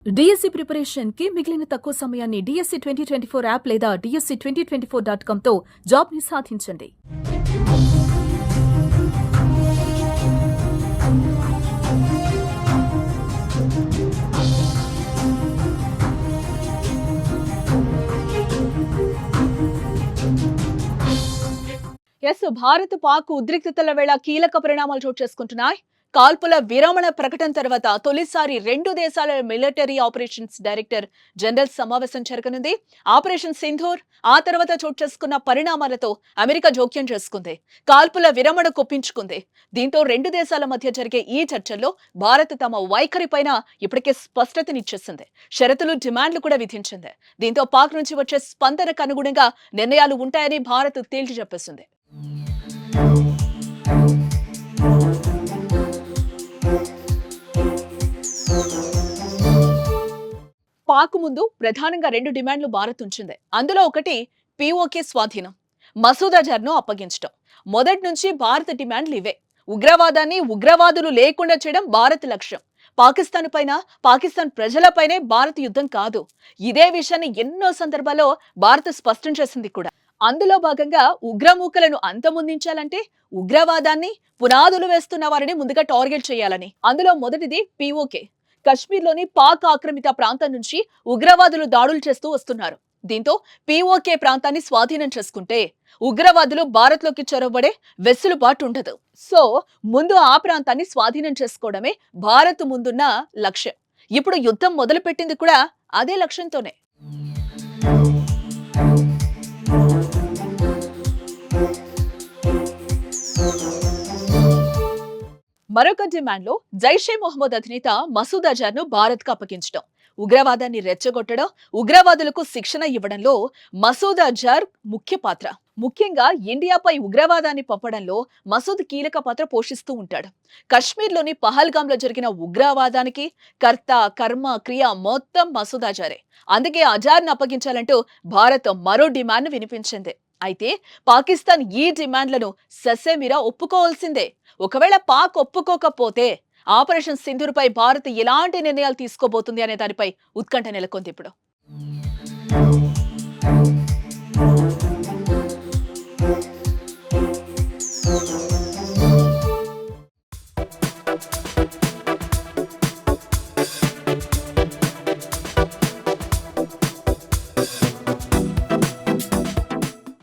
DSC preparation కి మిగిలిన తక్కువ సమయాన్ని డిఎస్సి 2024 యాప్ లేదా DSC2024.com తో జాబ్ ని సాధించండి. భారత్ పాక్ ఉద్రిక్తతల వేళ కీలక పరిణామాలు చోటు చేసుకుంటున్నాయి. కాల్పుల విరమణ ప్రకటన తర్వాత తొలిసారి రెండు దేశాల మిలిటరీ ఆపరేషన్స్ డైరెక్టర్ జనరల్ సమావేశం జరగనుంది. ఆపరేషన్ సింధూర్ ఆ తర్వాత చోటు చేసుకున్న పరిణామాలతో అమెరికా జోక్యం చేసుకుంది. కాల్పుల విరమణ ఒప్పించుకుంది. దీంతో రెండు దేశాల మధ్య జరిగే ఈ చర్చల్లో భారత్ తమ వైఖరిపైన ఇప్పటికే స్పష్టతనిచ్చేసింది. షరతులు, డిమాండ్లు కూడా విధించింది. దీంతో పాక్ నుంచి వచ్చే స్పందనకు అనుగుణంగా నిర్ణయాలు ఉంటాయని భారత్ తేల్చి చెప్పేసింది. పాక్ ముందు ప్రధానంగా రెండు డిమాండ్లు భారత్ ఉంచింది. అందులో ఒకటి పిఓకే స్వాధీనం, మసూద్ అజర్ను అప్పగించడం. మొదటి నుంచి భారత డిమాండ్లు ఇవే. ఉగ్రవాదాన్ని, ఉగ్రవాదులు లేకుండా చేయడం భారత్ లక్ష్యం. పాకిస్తాన్ పైన, పాకిస్తాన్ ప్రజలపైనే భారత్ యుద్ధం కాదు. ఇదే విషయాన్ని ఎన్నో సందర్భాల్లో భారత్ స్పష్టం చేసింది కూడా. అందులో భాగంగా ఉగ్రమూకలను అంతమొందించాలంటే ఉగ్రవాదాన్ని పునాదులు వేస్తున్న వారిని ముందుగా టార్గెట్ చేయాలని. అందులో మొదటిది పిఓకే. కశ్మీర్లోని పాక్ ఆక్రమిత ప్రాంతం నుంచి ఉగ్రవాదులు దాడులు చేస్తూ వస్తున్నారు. దీంతో పిఓకే ప్రాంతాన్ని స్వాధీనం చేసుకుంటే ఉగ్రవాదులు భారత్లోకి చొరవబడే వెసులుబాటు ఉండదు. సో ముందు ఆ ప్రాంతాన్ని స్వాధీనం చేసుకోవడమే భారత్ ముందున్న లక్ష్యం. ఇప్పుడు యుద్ధం మొదలుపెట్టింది కూడా అదే లక్ష్యంతోనే. మరొక డిమాండ్లో జైషే మొహమ్మద్ అధినేత మసూద్ అజర్ను భారత్కు అప్పగించడం. ఉగ్రవాదాన్ని రెచ్చగొట్టడం, ఉగ్రవాదులకు శిక్షణ ఇవ్వడంలో మసూద్ అజర్ ముఖ్య పాత్ర. ముఖ్యంగా ఇండియాపై ఉగ్రవాదాన్ని పంపడంలో మసూద్ కీలక పాత్ర పోషిస్తూ ఉంటాడు. కశ్మీర్లోని పహల్గాంలో జరిగిన ఉగ్రవాదానికి కర్త, కర్మ, క్రియ మొత్తం మసూద్ అజారే. అందుకే అజార్ను అప్పగించాలంటూ భారత్ మరో డిమాండ్ వినిపించింది. అయితే పాకిస్తాన్ ఈ డిమాండ్లను ససేమిరా ఒప్పుకోవాల్సిందే. ఒకవేళ పాక్ ఒప్పుకోకపోతే ఆపరేషన్ సింధూర్పై భారత్ ఎలాంటి నిర్ణయాలు తీసుకోబోతుంది అనే దానిపై ఉత్కంఠ నెలకొంది ఇప్పుడు.